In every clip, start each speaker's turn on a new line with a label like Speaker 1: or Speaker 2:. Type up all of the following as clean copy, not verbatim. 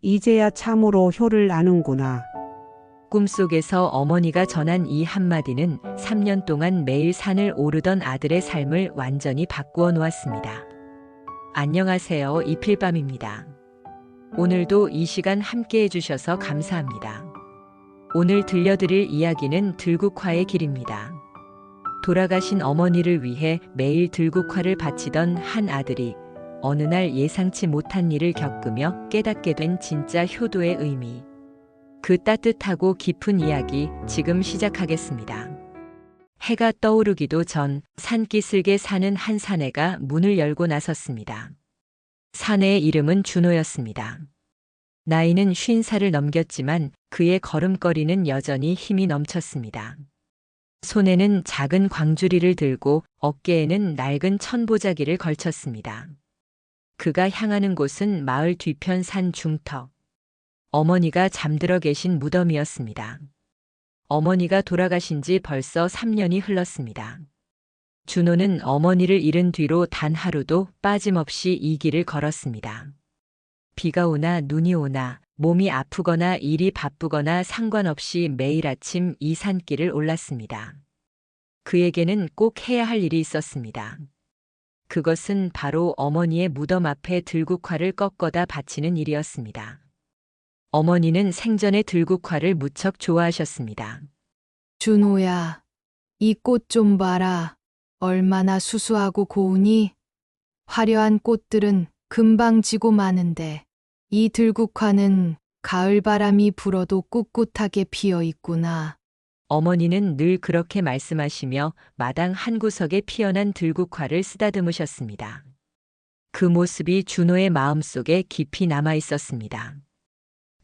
Speaker 1: 이제야 참으로 효를 아는구나.
Speaker 2: 꿈속에서 어머니가 전한 이 한마디는 3년 동안 매일 산을 오르던 아들의 삶을 완전히 바꾸어 놓았습니다. 안녕하세요. 이필밤입니다. 오늘도 이 시간 함께 해주셔서 감사합니다. 오늘 들려드릴 이야기는 들국화의 길입니다. 돌아가신 어머니를 위해 매일 들국화를 바치던 한 아들이 어느 날 예상치 못한 일을 겪으며 깨닫게 된 진짜 효도의 의미. 그 따뜻하고 깊은 이야기 지금 시작하겠습니다. 해가 떠오르기도 전 산기슭에 사는 한 사내가 문을 열고 나섰습니다. 사내의 이름은 준호였습니다. 나이는 50살을 넘겼지만 그의 걸음걸이는 여전히 힘이 넘쳤습니다. 손에는 작은 광주리를 들고 어깨에는 낡은 천보자기를 걸쳤습니다. 그가 향하는 곳은 마을 뒤편 산 중턱. 어머니가 잠들어 계신 무덤이었습니다. 어머니가 돌아가신 지 벌써 3년이 흘렀습니다. 준호는 어머니를 잃은 뒤로 단 하루도 빠짐없이 이 길을 걸었습니다. 비가 오나 눈이 오나 몸이 아프거나 일이 바쁘거나 상관없이 매일 아침 이 산길을 올랐습니다. 그에게는 꼭 해야 할 일이 있었습니다. 그것은 바로 어머니의 무덤 앞에 들국화를 꺾어다 바치는 일이었습니다. 어머니는 생전에 들국화를 무척 좋아하셨습니다.
Speaker 3: 준호야, 이 꽃 좀 봐라. 얼마나 수수하고 고우니? 화려한 꽃들은 금방 지고 마는데 이 들국화는 가을 바람이 불어도 꿋꿋하게 피어 있구나.
Speaker 2: 어머니는 늘 그렇게 말씀하시며 마당 한 구석에 피어난 들국화를 쓰다듬으셨습니다. 그 모습이 준호의 마음속에 깊이 남아 있었습니다.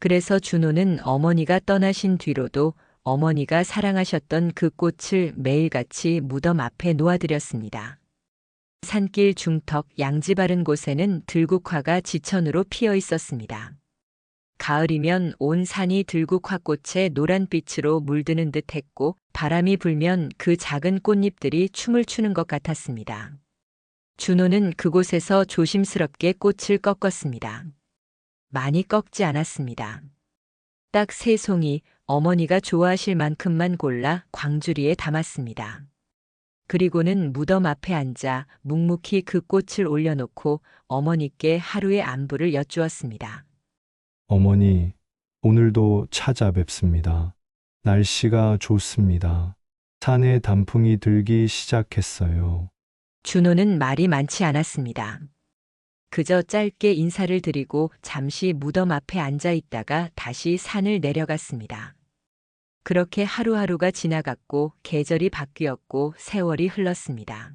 Speaker 2: 그래서 준호는 어머니가 떠나신 뒤로도 어머니가 사랑하셨던 그 꽃을 매일같이 무덤 앞에 놓아드렸습니다. 산길 중턱 양지 바른 곳에는 들국화가 지천으로 피어 있었습니다. 가을이면 온 산이 들국화꽃의 노란빛으로 물드는 듯 했고 바람이 불면 그 작은 꽃잎들이 춤을 추는 것 같았습니다. 준호는 그곳에서 조심스럽게 꽃을 꺾었습니다. 많이 꺾지 않았습니다. 딱 3송이 어머니가 좋아하실 만큼만 골라 광주리에 담았습니다. 그리고는 무덤 앞에 앉아 묵묵히 그 꽃을 올려놓고 어머니께 하루의 안부를 여쭈었습니다.
Speaker 4: 어머니, 오늘도 찾아뵙습니다. 날씨가 좋습니다. 산에 단풍이 들기 시작했어요.
Speaker 2: 준호는 말이 많지 않았습니다. 그저 짧게 인사를 드리고 잠시 무덤 앞에 앉아 있다가 다시 산을 내려갔습니다. 그렇게 하루하루가 지나갔고 계절이 바뀌었고 세월이 흘렀습니다.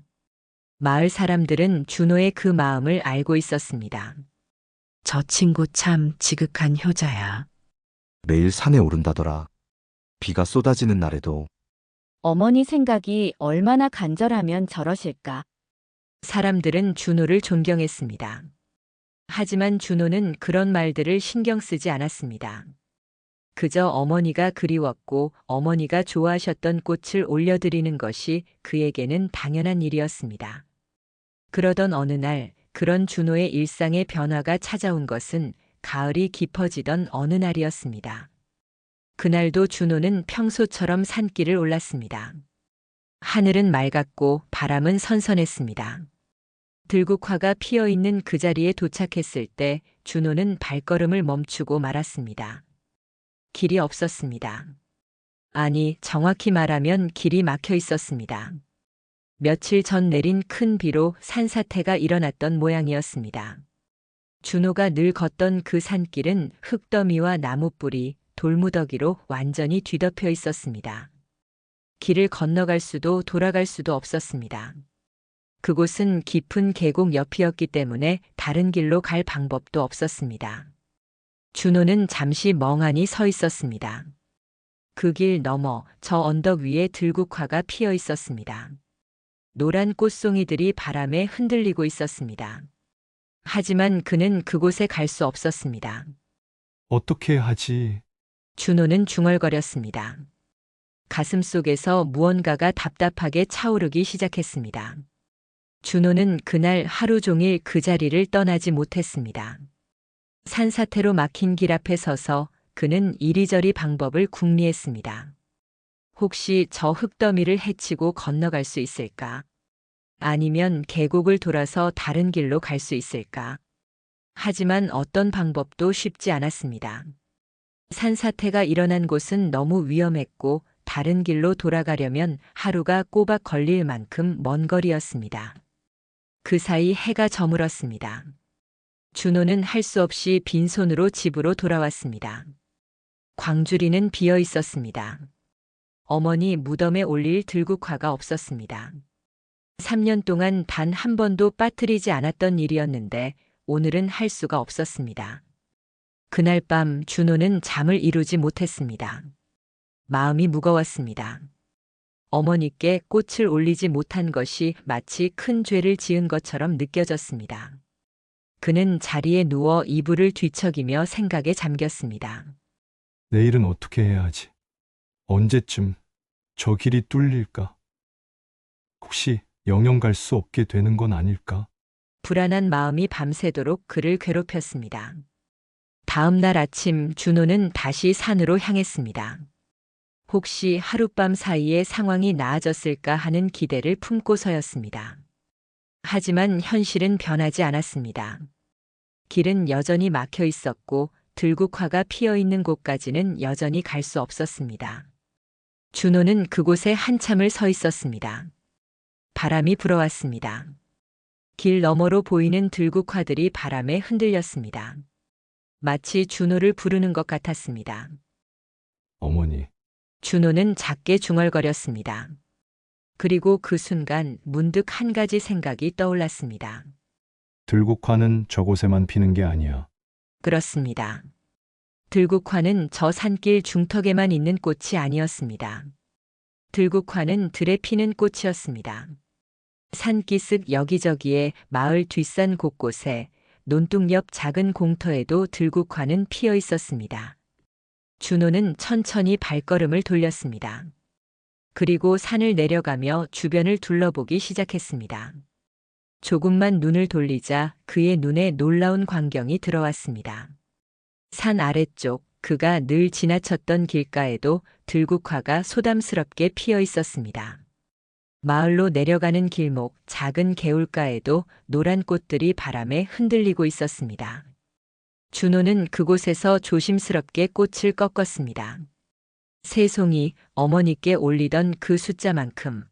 Speaker 2: 마을 사람들은 준호의 그 마음을 알고 있었습니다. 저 친구 참 지극한 효자야.
Speaker 5: 매일 산에 오른다더라. 비가 쏟아지는 날에도.
Speaker 6: 어머니 생각이 얼마나 간절하면 저러실까.
Speaker 2: 사람들은 준호를 존경했습니다. 하지만 준호는 그런 말들을 신경 쓰지 않았습니다. 그저 어머니가 그리웠고 어머니가 좋아하셨던 꽃을 올려드리는 것이 그에게는 당연한 일이었습니다. 그러던 어느 날 그런 준호의 일상의 변화가 찾아온 것은 가을이 깊어지던 어느 날이었습니다. 그날도 준호는 평소처럼 산길을 올랐습니다. 하늘은 맑았고 바람은 선선했습니다. 들국화가 피어 있는 그 자리에 도착했을 때 준호는 발걸음을 멈추고 말았습니다. 길이 없었습니다. 아니, 정확히 말하면 길이 막혀 있었습니다. 며칠 전 내린 큰 비로 산사태가 일어났던 모양이었습니다. 준호가 늘 걷던 그 산길은 흙더미와 나무뿌리, 돌무더기로 완전히 뒤덮여 있었습니다. 길을 건너갈 수도 돌아갈 수도 없었습니다. 그곳은 깊은 계곡 옆이었기 때문에 다른 길로 갈 방법도 없었습니다. 준호는 잠시 멍하니 서 있었습니다. 그 길 너머 저 언덕 위에 들국화가 피어 있었습니다. 노란 꽃송이들이 바람에 흔들리고 있었습니다. 하지만 그는 그곳에 갈 수 없었습니다.
Speaker 4: 어떻게 하지?
Speaker 2: 준호는 중얼거렸습니다. 가슴속에서 무언가가 답답하게 차오르기 시작했습니다. 준호는 그날 하루 종일 그 자리를 떠나지 못했습니다. 산사태로 막힌 길 앞에 서서 그는 이리저리 방법을 궁리했습니다. 혹시 저 흙더미를 헤치고 건너갈 수 있을까? 아니면 계곡을 돌아서 다른 길로 갈 수 있을까? 하지만 어떤 방법도 쉽지 않았습니다. 산사태가 일어난 곳은 너무 위험했고 다른 길로 돌아가려면 하루가 꼬박 걸릴 만큼 먼 거리였습니다. 그 사이 해가 저물었습니다. 준호는 할 수 없이 빈손으로 집으로 돌아왔습니다. 광주리는 비어 있었습니다. 어머니 무덤에 올릴 들국화가 없었습니다. 3년 동안 단 한 번도 빠뜨리지 않았던 일이었는데 오늘은 할 수가 없었습니다. 그날 밤 준호는 잠을 이루지 못했습니다. 마음이 무거웠습니다. 어머니께 꽃을 올리지 못한 것이 마치 큰 죄를 지은 것처럼 느껴졌습니다. 그는 자리에 누워 이불을 뒤척이며 생각에 잠겼습니다.
Speaker 4: 내일은 어떻게 해야 하지? 언제쯤 저 길이 뚫릴까? 혹시 영영 갈 수 없게 되는 건 아닐까?
Speaker 2: 불안한 마음이 밤새도록 그를 괴롭혔습니다. 다음 날 아침 준호는 다시 산으로 향했습니다. 혹시 하룻밤 사이에 상황이 나아졌을까 하는 기대를 품고서였습니다. 하지만 현실은 변하지 않았습니다. 길은 여전히 막혀 있었고 들국화가 피어 있는 곳까지는 여전히 갈 수 없었습니다. 준호는 그곳에 한참을 서 있었습니다. 바람이 불어왔습니다. 길 너머로 보이는 들국화들이 바람에 흔들렸습니다. 마치 준호를 부르는 것 같았습니다.
Speaker 4: 어머니,
Speaker 2: 준호는 작게 중얼거렸습니다. 그리고 그 순간 문득 한 가지 생각이 떠올랐습니다.
Speaker 4: 들국화는 저곳에만 피는 게 아니야.
Speaker 2: 그렇습니다. 들국화는 저 산길 중턱에만 있는 꽃이 아니었습니다. 들국화는 들에 피는 꽃이었습니다. 산기슭 여기저기에 마을 뒷산 곳곳에 논둑 옆 작은 공터에도 들국화는 피어 있었습니다. 준호는 천천히 발걸음을 돌렸습니다. 그리고 산을 내려가며 주변을 둘러보기 시작했습니다. 조금만 눈을 돌리자 그의 눈에 놀라운 광경이 들어왔습니다. 산 아래쪽 그가 늘 지나쳤던 길가에도 들국화가 소담스럽게 피어 있었습니다. 마을로 내려가는 길목 작은 개울가에도 노란 꽃들이 바람에 흔들리고 있었습니다. 준호는 그곳에서 조심스럽게 꽃을 꺾었습니다. 세 송이 어머니께 올리던 그 숫자만큼.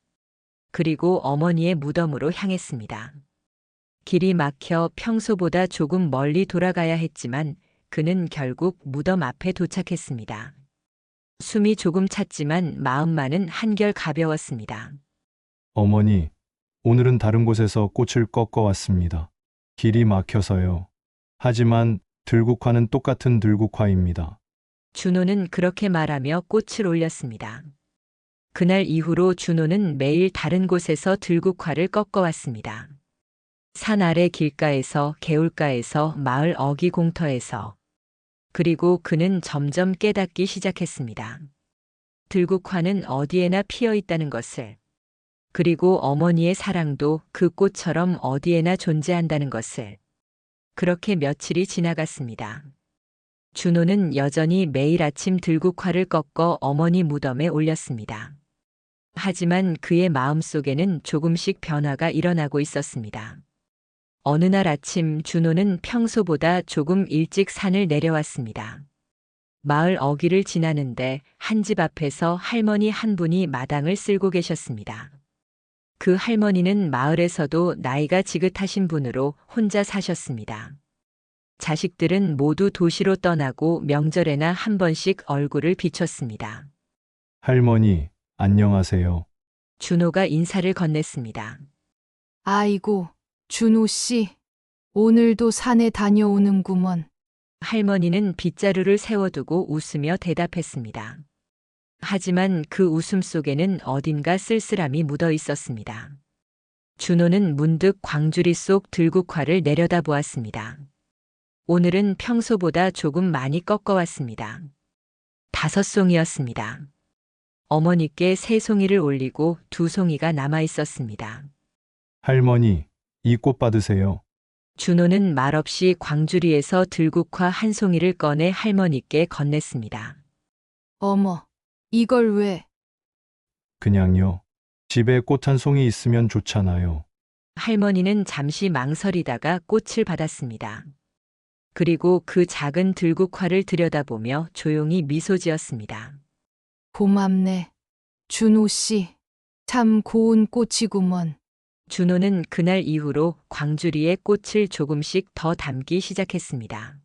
Speaker 2: 그리고 어머니의 무덤으로 향했습니다. 길이 막혀 평소보다 조금 멀리 돌아가야 했지만 그는 결국 무덤 앞에 도착했습니다. 숨이 조금 찼지만 마음만은 한결 가벼웠습니다.
Speaker 4: 어머니, 오늘은 다른 곳에서 꽃을 꺾어 왔습니다. 길이 막혀서요. 하지만 들국화는 똑같은 들국화입니다.
Speaker 2: 준호는 그렇게 말하며 꽃을 올렸습니다. 그날 이후로 준호는 매일 다른 곳에서 들국화를 꺾어왔습니다. 산 아래 길가에서, 개울가에서, 마을 어귀 공터에서. 그리고 그는 점점 깨닫기 시작했습니다. 들국화는 어디에나 피어 있다는 것을. 그리고 어머니의 사랑도 그 꽃처럼 어디에나 존재한다는 것을. 그렇게 며칠이 지나갔습니다. 준호는 여전히 매일 아침 들국화를 꺾어 어머니 무덤에 올렸습니다. 하지만 그의 마음속에는 조금씩 변화가 일어나고 있었습니다. 어느 날 아침 준호는 평소보다 조금 일찍 산을 내려왔습니다. 마을 어귀를 지나는데 한 집 앞에서 할머니 한 분이 마당을 쓸고 계셨습니다. 그 할머니는 마을에서도 나이가 지긋하신 분으로 혼자 사셨습니다. 자식들은 모두 도시로 떠나고 명절에나 한 번씩 얼굴을 비췄습니다.
Speaker 4: 할머니, 안녕하세요.
Speaker 2: 준호가 인사를 건넸습니다.
Speaker 3: 아이고, 준호 씨. 오늘도 산에 다녀오는구먼.
Speaker 2: 할머니는 빗자루를 세워두고 웃으며 대답했습니다. 하지만 그 웃음 속에는 어딘가 쓸쓸함이 묻어 있었습니다. 준호는 문득 광주리 속 들국화를 내려다보았습니다. 오늘은 평소보다 조금 많이 꺾어왔습니다. 5송이였습니다. 어머니께 3송이를 올리고 2송이가 남아 있었습니다.
Speaker 4: 할머니, 이 꽃 받으세요.
Speaker 2: 준호는 말없이 광주리에서 들국화 한 송이를 꺼내 할머니께 건넸습니다.
Speaker 3: 어머, 이걸 왜?
Speaker 4: 그냥요. 집에 꽃 한 송이 있으면 좋잖아요.
Speaker 2: 할머니는 잠시 망설이다가 꽃을 받았습니다. 그리고 그 작은 들국화를 들여다보며 조용히 미소 지었습니다.
Speaker 3: 고맙네. 준호 씨. 참 고운 꽃이구먼.
Speaker 2: 준호는 그날 이후로 광주리에 꽃을 조금씩 더 담기 시작했습니다.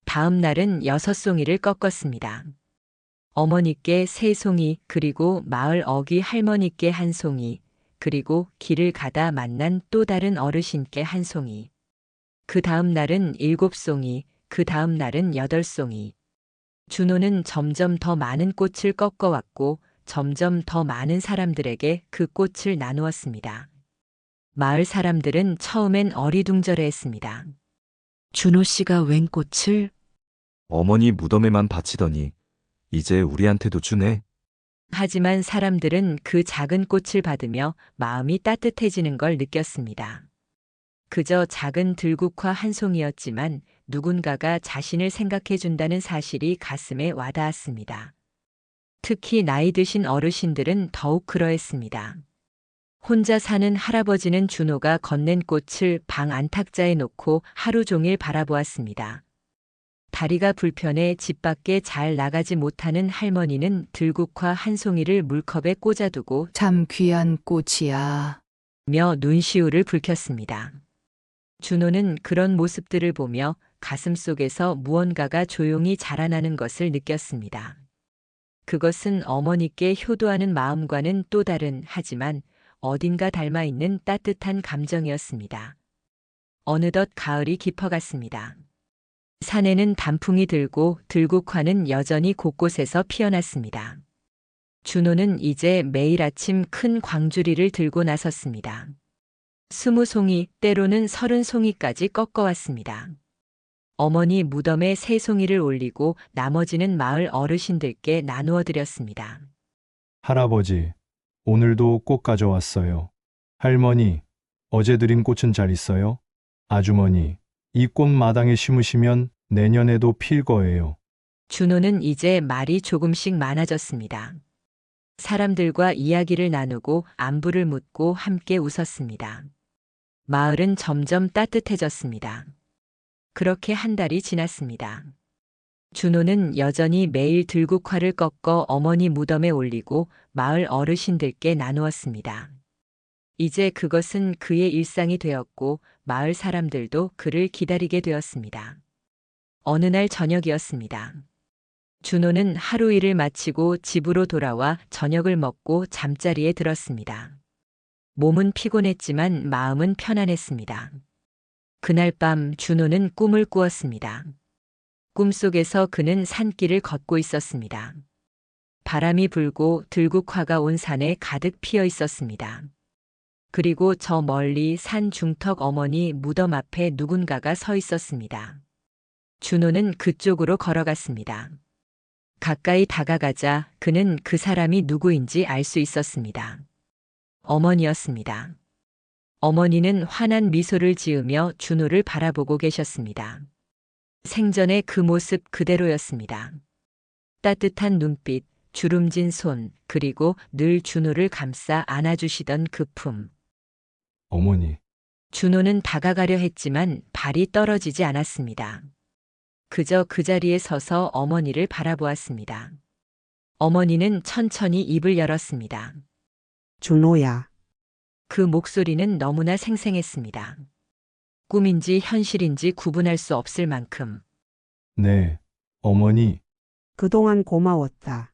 Speaker 2: 다음 날은 6송이를 꺾었습니다. 어머니께 3송이, 그리고 마을 어귀 할머니께 1송이, 그리고 길을 가다 만난 또 다른 어르신께 1송이. 그 다음 날은 7송이, 그 다음 날은 8송이. 준호는 점점 더 많은 꽃을 꺾어왔고 점점 더 많은 사람들에게 그 꽃을 나누었습니다. 마을 사람들은 처음엔 어리둥절해했습니다. 준호 씨가 웬 꽃을?
Speaker 5: 어머니 무덤에만 바치더니 이제 우리한테도 주네.
Speaker 2: 하지만 사람들은 그 작은 꽃을 받으며 마음이 따뜻해지는 걸 느꼈습니다. 그저 작은 들국화 한 송이였지만 누군가가 자신을 생각해 준다는 사실이 가슴에 와닿았습니다. 특히 나이 드신 어르신들은 더욱 그러했습니다. 혼자 사는 할아버지는 준호가 건넨 꽃을 방 안탁자에 놓고 하루 종일 바라보았습니다. 다리가 불편해 집 밖에 잘 나가지 못하는 할머니는 들국화 한 송이를 물컵에 꽂아두고
Speaker 3: 참 귀한 꽃이야.
Speaker 2: 며 눈시울을 붉혔습니다. 준호는 그런 모습들을 보며 가슴속에서 무언가가 조용히 자라나는 것을 느꼈습니다. 그것은 어머니께 효도하는 마음과는 또 다른, 하지만 어딘가 닮아 있는 따뜻한 감정이었습니다. 어느덧 가을이 깊어갔습니다. 산에는 단풍이 들고 들국화는 여전히 곳곳에서 피어났습니다. 준호는 이제 매일 아침 큰 광주리를 들고 나섰습니다. 20송이, 때로는 30송이까지 꺾어왔습니다. 어머니 무덤에 3송이를 올리고 나머지는 마을 어르신들께 나누어 드렸습니다.
Speaker 4: 할아버지, 오늘도 꽃 가져왔어요. 할머니, 어제 드린 꽃은 잘 있어요? 아주머니, 이 꽃 마당에 심으시면 내년에도 필 거예요.
Speaker 2: 준호는 이제 말이 조금씩 많아졌습니다. 사람들과 이야기를 나누고 안부를 묻고 함께 웃었습니다. 마을은 점점 따뜻해졌습니다. 그렇게 한 달이 지났습니다. 준호는 여전히 매일 들국화를 꺾어 어머니 무덤에 올리고 마을 어르신들께 나누었습니다. 이제 그것은 그의 일상이 되었고 마을 사람들도 그를 기다리게 되었습니다. 어느 날 저녁이었습니다. 준호는 하루 일을 마치고 집으로 돌아와 저녁을 먹고 잠자리에 들었습니다. 몸은 피곤했지만 마음은 편안했습니다. 그날 밤 준호는 꿈을 꾸었습니다. 꿈속에서 그는 산길을 걷고 있었습니다. 바람이 불고 들국화가 온 산에 가득 피어 있었습니다. 그리고 저 멀리 산 중턱 어머니 무덤 앞에 누군가가 서 있었습니다. 준호는 그쪽으로 걸어갔습니다. 가까이 다가가자 그는 그 사람이 누구인지 알 수 있었습니다. 어머니였습니다. 어머니는 환한 미소를 지으며 준호를 바라보고 계셨습니다. 생전의 그 모습 그대로였습니다. 따뜻한 눈빛, 주름진 손, 그리고 늘 준호를 감싸 안아주시던 그 품.
Speaker 4: 어머니,
Speaker 2: 준호는 다가가려 했지만 발이 떨어지지 않았습니다. 그저 그 자리에 서서 어머니를 바라보았습니다. 어머니는 천천히 입을 열었습니다.
Speaker 1: 준호야,
Speaker 2: 그 목소리는 너무나 생생했습니다. 꿈인지 현실인지 구분할 수 없을 만큼.
Speaker 4: 네, 어머니,
Speaker 1: 그동안 고마웠다.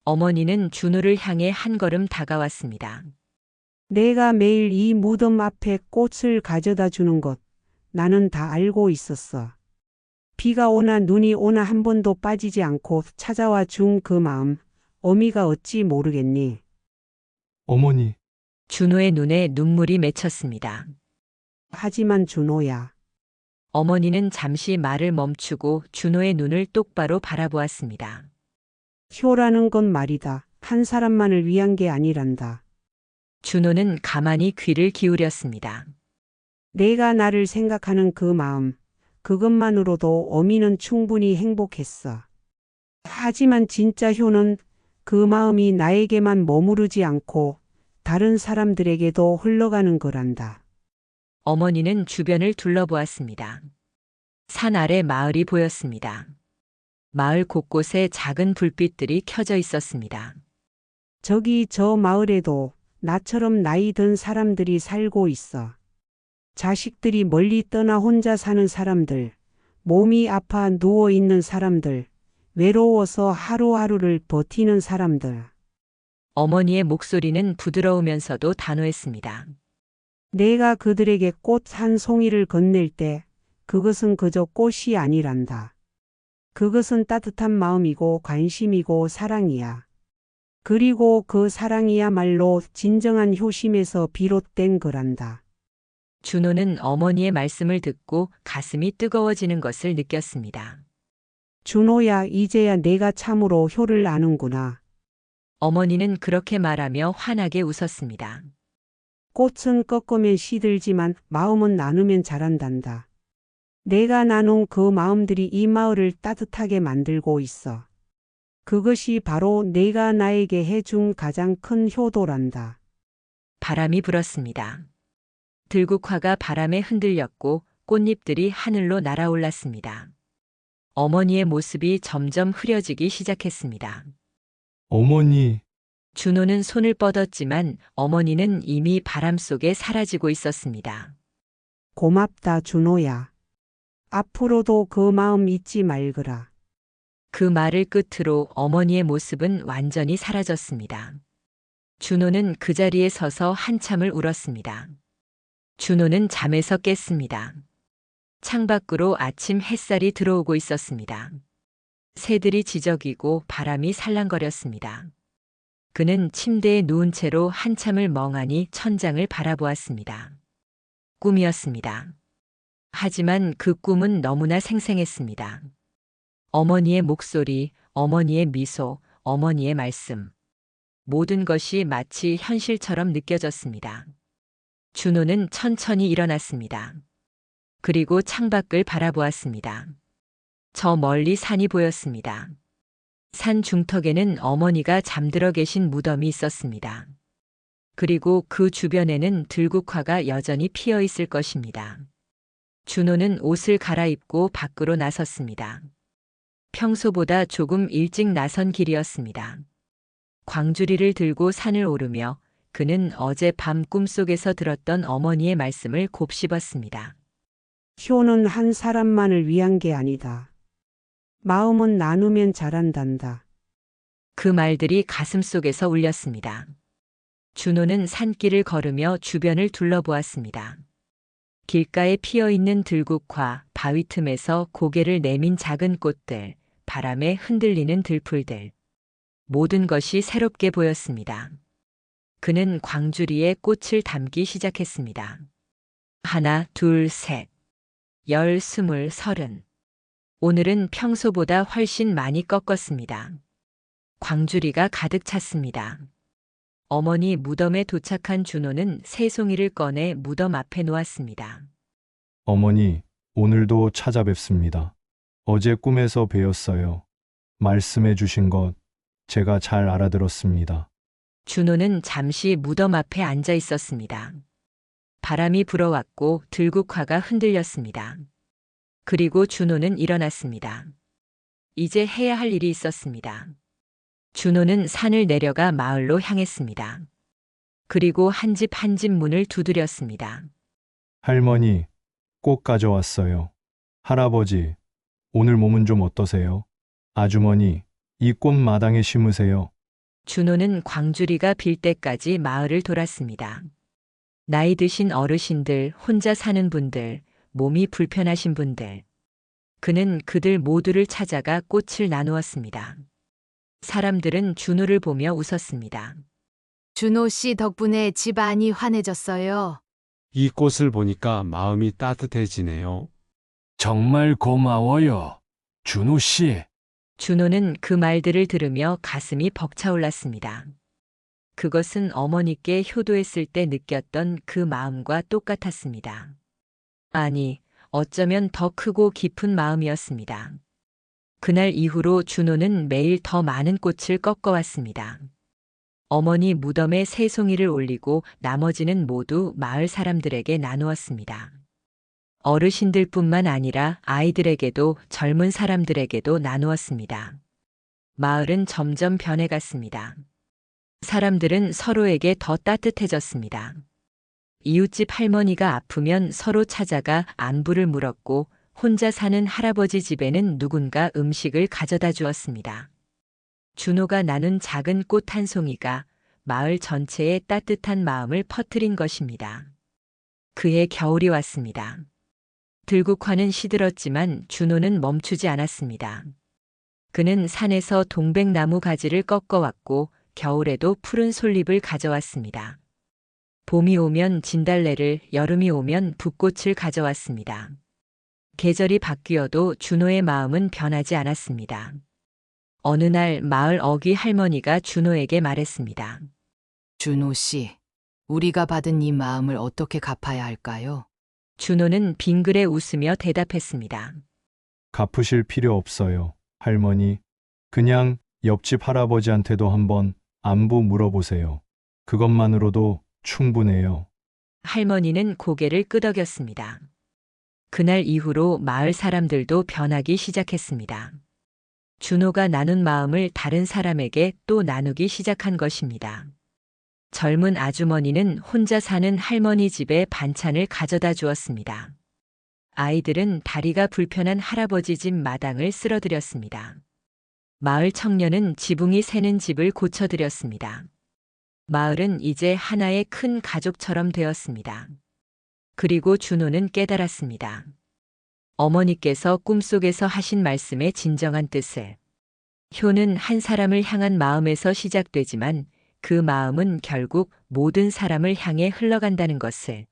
Speaker 2: 어머니는 준호를 향해 한 걸음 다가왔습니다.
Speaker 1: 내가 매일 이 무덤 앞에 꽃을 가져다 주는 것, 나는 다 알고 있었어. 비가 오나 눈이 오나 한 번도 빠지지 않고 찾아와 준 그 마음, 어미가 어찌 모르겠니?
Speaker 4: 어머니,
Speaker 2: 준호의 눈에 눈물이 맺혔습니다.
Speaker 1: 하지만 준호야,
Speaker 2: 어머니는 잠시 말을 멈추고 준호의 눈을 똑바로 바라보았습니다.
Speaker 1: 효라는 건 말이다. 한 사람만을 위한 게 아니란다.
Speaker 2: 준호는 가만히 귀를 기울였습니다.
Speaker 1: 내가 나를 생각하는 그 마음, 그것만으로도 어미는 충분히 행복했어. 하지만 진짜 효는 그 마음이 나에게만 머무르지 않고 다른 사람들에게도 흘러가는 거란다.
Speaker 2: 어머니는 주변을 둘러보았습니다. 산 아래 마을이 보였습니다. 마을 곳곳에 작은 불빛들이 켜져 있었습니다.
Speaker 1: 저기 저 마을에도 나처럼 나이 든 사람들이 살고 있어. 자식들이 멀리 떠나 혼자 사는 사람들, 몸이 아파 누워 있는 사람들, 외로워서 하루하루를 버티는 사람들.
Speaker 2: 어머니의 목소리는 부드러우면서도 단호했습니다.
Speaker 1: 내가 그들에게 꽃 한 송이를 건넬 때 그것은 그저 꽃이 아니란다. 그것은 따뜻한 마음이고 관심이고 사랑이야. 그리고 그 사랑이야말로 진정한 효심에서 비롯된 거란다.
Speaker 2: 준호는 어머니의 말씀을 듣고 가슴이 뜨거워지는 것을 느꼈습니다.
Speaker 1: 준호야, 이제야 내가 참으로 효를 아는구나.
Speaker 2: 어머니는 그렇게 말하며 환하게 웃었습니다.
Speaker 1: 꽃은 꺾으면 시들지만 마음은 나누면 자란단다. 내가 나눈 그 마음들이 이 마을을 따뜻하게 만들고 있어. 그것이 바로 내가 나에게 해준 가장 큰 효도란다.
Speaker 2: 바람이 불었습니다. 들국화가 바람에 흔들렸고 꽃잎들이 하늘로 날아올랐습니다. 어머니의 모습이 점점 흐려지기 시작했습니다.
Speaker 4: 어머니,
Speaker 2: 준호는 손을 뻗었지만 어머니는 이미 바람 속에 사라지고 있었습니다.
Speaker 1: 고맙다, 준호야. 앞으로도 그 마음 잊지 말거라.
Speaker 2: 그 말을 끝으로 어머니의 모습은 완전히 사라졌습니다. 준호는 그 자리에 서서 한참을 울었습니다. 준호는 잠에서 깼습니다. 창밖으로 아침 햇살이 들어오고 있었습니다. 새들이 지저귀고 바람이 살랑거렸습니다. 그는 침대에 누운 채로 한참을 멍하니 천장을 바라보았습니다. 꿈이었습니다. 하지만 그 꿈은 너무나 생생했습니다. 어머니의 목소리, 어머니의 미소, 어머니의 말씀. 모든 것이 마치 현실처럼 느껴졌습니다. 준호는 천천히 일어났습니다. 그리고 창밖을 바라보았습니다. 저 멀리 산이 보였습니다. 산 중턱에는 어머니가 잠들어 계신 무덤이 있었습니다. 그리고 그 주변에는 들국화가 여전히 피어 있을 것입니다. 준호는 옷을 갈아입고 밖으로 나섰습니다. 평소보다 조금 일찍 나선 길이었습니다. 광주리를 들고 산을 오르며 그는 어젯밤 꿈속에서 들었던 어머니의 말씀을 곱씹었습니다.
Speaker 1: 효는 한 사람만을 위한 게 아니다. 마음은 나누면 자란단다.
Speaker 2: 그 말들이 가슴 속에서 울렸습니다. 준호는 산길을 걸으며 주변을 둘러보았습니다. 길가에 피어있는 들국화, 바위 틈에서 고개를 내민 작은 꽃들, 바람에 흔들리는 들풀들. 모든 것이 새롭게 보였습니다. 그는 광주리에 꽃을 담기 시작했습니다. 하나, 둘, 셋. 10, 20, 30. 오늘은 평소보다 훨씬 많이 꺾었습니다. 광주리가 가득 찼습니다. 어머니 무덤에 도착한 준호는 새송이를 꺼내 무덤 앞에 놓았습니다.
Speaker 4: 어머니, 오늘도 찾아뵙습니다. 어제 꿈에서 뵈었어요. 말씀해 주신 것 제가 잘 알아들었습니다.
Speaker 2: 준호는 잠시 무덤 앞에 앉아 있었습니다. 바람이 불어왔고 들국화가 흔들렸습니다. 그리고 준호는 일어났습니다. 이제 해야 할 일이 있었습니다. 준호는 산을 내려가 마을로 향했습니다. 그리고 한 집 한 집 문을 두드렸습니다.
Speaker 4: 할머니, 꽃 가져왔어요. 할아버지, 오늘 몸은 좀 어떠세요? 아주머니, 이 꽃 마당에 심으세요.
Speaker 2: 준호는 광주리가 빌 때까지 마을을 돌았습니다. 나이 드신 어르신들, 혼자 사는 분들, 몸이 불편하신 분들. 그는 그들 모두를 찾아가 꽃을 나누었습니다. 사람들은 준호를 보며 웃었습니다.
Speaker 3: 준호 씨 덕분에 집안이 환해졌어요.
Speaker 7: 이 꽃을 보니까 마음이 따뜻해지네요.
Speaker 8: 정말 고마워요, 준우 씨.
Speaker 2: 준호는 그 말들을 들으며 가슴이 벅차올랐습니다. 그것은 어머니께 효도했을 때 느꼈던 그 마음과 똑같았습니다. 아니, 어쩌면 더 크고 깊은 마음이었습니다. 그날 이후로 준호는 매일 더 많은 꽃을 꺾어왔습니다. 어머니 무덤에 세 송이를 올리고 나머지는 모두 마을 사람들에게 나누었습니다. 어르신들뿐만 아니라 아이들에게도 젊은 사람들에게도 나누었습니다. 마을은 점점 변해갔습니다. 사람들은 서로에게 더 따뜻해졌습니다. 이웃집 할머니가 아프면 서로 찾아가 안부를 물었고 혼자 사는 할아버지 집에는 누군가 음식을 가져다 주었습니다. 준호가 나눈 작은 꽃 한 송이가 마을 전체에 따뜻한 마음을 퍼뜨린 것입니다. 그해 겨울이 왔습니다. 들국화는 시들었지만 준호는 멈추지 않았습니다. 그는 산에서 동백나무 가지를 꺾어왔고 겨울에도 푸른 솔잎을 가져왔습니다. 봄이 오면 진달래를, 여름이 오면 붓꽃을 가져왔습니다. 계절이 바뀌어도 준호의 마음은 변하지 않았습니다. 어느 날 마을 어귀 할머니가 준호에게 말했습니다.
Speaker 3: 준호 씨, 우리가 받은 이 마음을 어떻게 갚아야 할까요?
Speaker 2: 준호는 빙그레 웃으며 대답했습니다.
Speaker 4: 갚으실 필요 없어요, 할머니. 그냥 옆집 할아버지한테도 한번 안부 물어보세요. 그것만으로도 충분해요.
Speaker 2: 할머니는 고개를 끄덕였습니다. 그날 이후로 마을 사람들도 변하기 시작했습니다. 준호가 나눈 마음을 다른 사람에게 또 나누기 시작한 것입니다. 젊은 아주머니는 혼자 사는 할머니 집에 반찬을 가져다 주었습니다. 아이들은 다리가 불편한 할아버지 집 마당을 쓸어드렸습니다. 마을 청년은 지붕이 새는 집을 고쳐드렸습니다. 마을은 이제 하나의 큰 가족처럼 되었습니다. 그리고 준호는 깨달았습니다. 어머니께서 꿈속에서 하신 말씀의 진정한 뜻을. 효는 한 사람을 향한 마음에서 시작되지만 그 마음은 결국 모든 사람을 향해 흘러간다는 것을.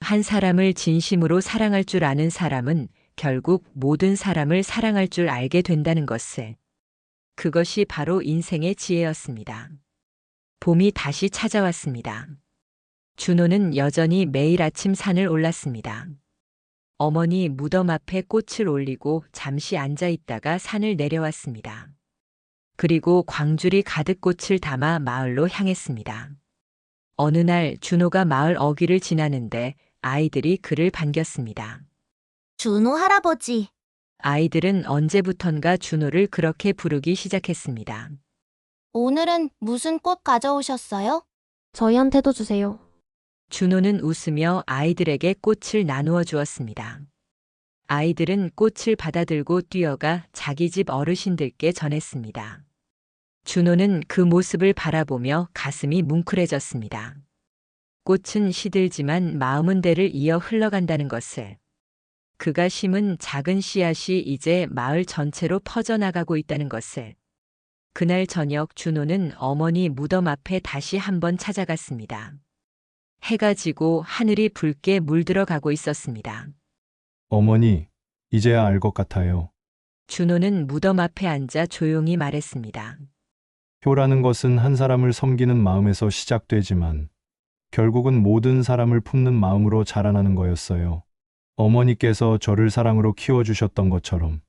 Speaker 2: 한 사람을 진심으로 사랑할 줄 아는 사람은 결국 모든 사람을 사랑할 줄 알게 된다는 것을. 그것이 바로 인생의 지혜였습니다. 봄이 다시 찾아왔습니다. 준호는 여전히 매일 아침 산을 올랐습니다. 어머니 무덤 앞에 꽃을 올리고 잠시 앉아 있다가 산을 내려왔습니다. 그리고 광줄이 가득 꽃을 담아 마을로 향했습니다. 어느 날 준호가 마을 어귀를 지나는데 아이들이 그를 반겼습니다.
Speaker 9: 준호 할아버지.
Speaker 2: 아이들은 언제부턴가 준호를 그렇게 부르기 시작했습니다.
Speaker 9: 오늘은 무슨 꽃 가져오셨어요?
Speaker 10: 저희한테도 주세요.
Speaker 2: 준호는 웃으며 아이들에게 꽃을 나누어 주었습니다. 아이들은 꽃을 받아들고 뛰어가 자기 집 어르신들께 전했습니다. 준호는 그 모습을 바라보며 가슴이 뭉클해졌습니다. 꽃은 시들지만 마음은 대를 이어 흘러간다는 것을. 그가 심은 작은 씨앗이 이제 마을 전체로 퍼져나가고 있다는 것을. 그날 저녁 준호는 어머니 무덤 앞에 다시 한번 찾아갔습니다. 해가 지고 하늘이 붉게 물들어가고 있었습니다.
Speaker 4: 어머니, 이제야 알 것 같아요.
Speaker 2: 준호는 무덤 앞에 앉아 조용히 말했습니다.
Speaker 4: 효라는 것은 한 사람을 섬기는 마음에서 시작되지만 결국은 모든 사람을 품는 마음으로 자라나는 거였어요. 어머니께서 저를 사랑으로 키워주셨던 것처럼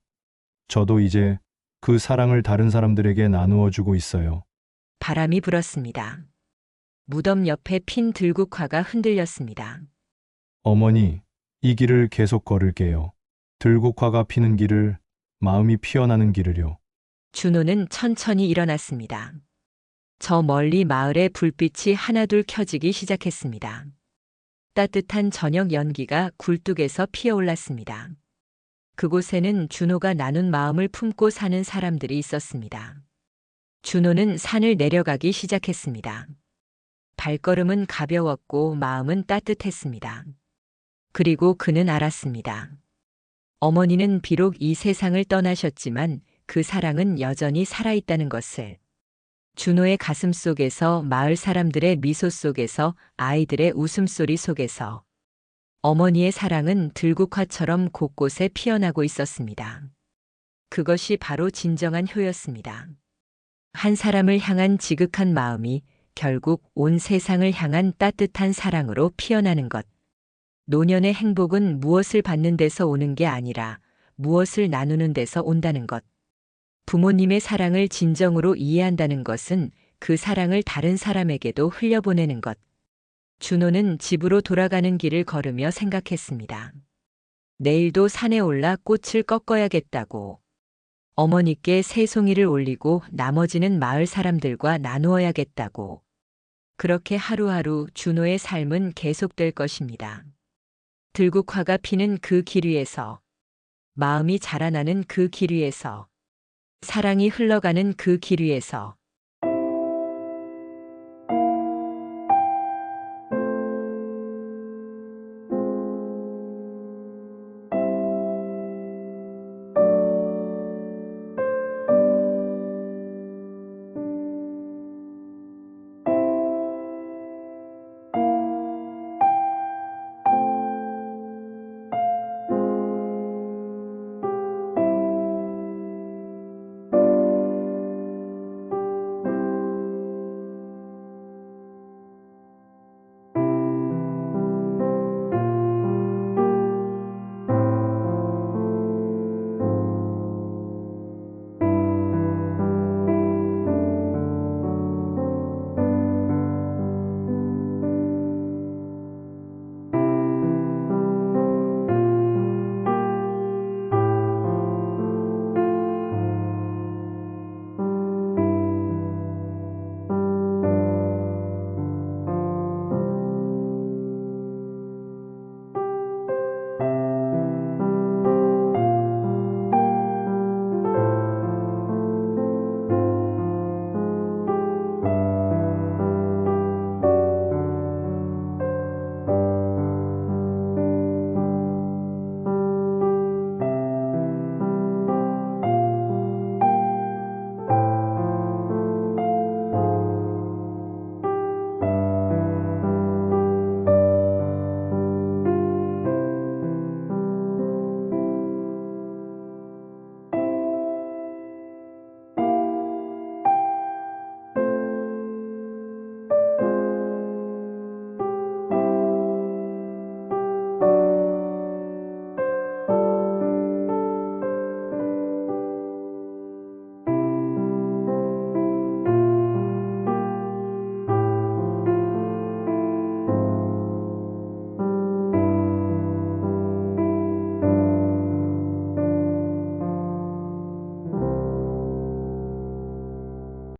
Speaker 4: 저도 이제 그 사랑을 다른 사람들에게 나누어 주고 있어요.
Speaker 2: 바람이 불었습니다. 무덤 옆에 핀 들국화가 흔들렸습니다.
Speaker 4: 어머니, 이 길을 계속 걸을게요. 들국화가 피는 길을, 마음이 피어나는 길을요.
Speaker 2: 준호는 천천히 일어났습니다. 저 멀리 마을의 불빛이 하나둘 켜지기 시작했습니다. 따뜻한 저녁 연기가 굴뚝에서 피어올랐습니다. 그곳에는 준호가 나눈 마음을 품고 사는 사람들이 있었습니다. 준호는 산을 내려가기 시작했습니다. 발걸음은 가벼웠고 마음은 따뜻했습니다. 그리고 그는 알았습니다. 어머니는 비록 이 세상을 떠나셨지만 그 사랑은 여전히 살아있다는 것을. 준호의 가슴 속에서, 마을 사람들의 미소 속에서, 아이들의 웃음소리 속에서 어머니의 사랑은 들국화처럼 곳곳에 피어나고 있었습니다. 그것이 바로 진정한 효였습니다. 한 사람을 향한 지극한 마음이 결국 온 세상을 향한 따뜻한 사랑으로 피어나는 것. 노년의 행복은 무엇을 받는 데서 오는 게 아니라 무엇을 나누는 데서 온다는 것. 부모님의 사랑을 진정으로 이해한다는 것은 그 사랑을 다른 사람에게도 흘려보내는 것. 준호는 집으로 돌아가는 길을 걸으며 생각했습니다. 내일도 산에 올라 꽃을 꺾어야겠다고. 어머니께 새 송이를 올리고 나머지는 마을 사람들과 나누어야겠다고. 그렇게 하루하루 준호의 삶은 계속될 것입니다. 들국화가 피는 그 길 위에서, 마음이 자라나는 그 길 위에서, 사랑이 흘러가는 그 길 위에서,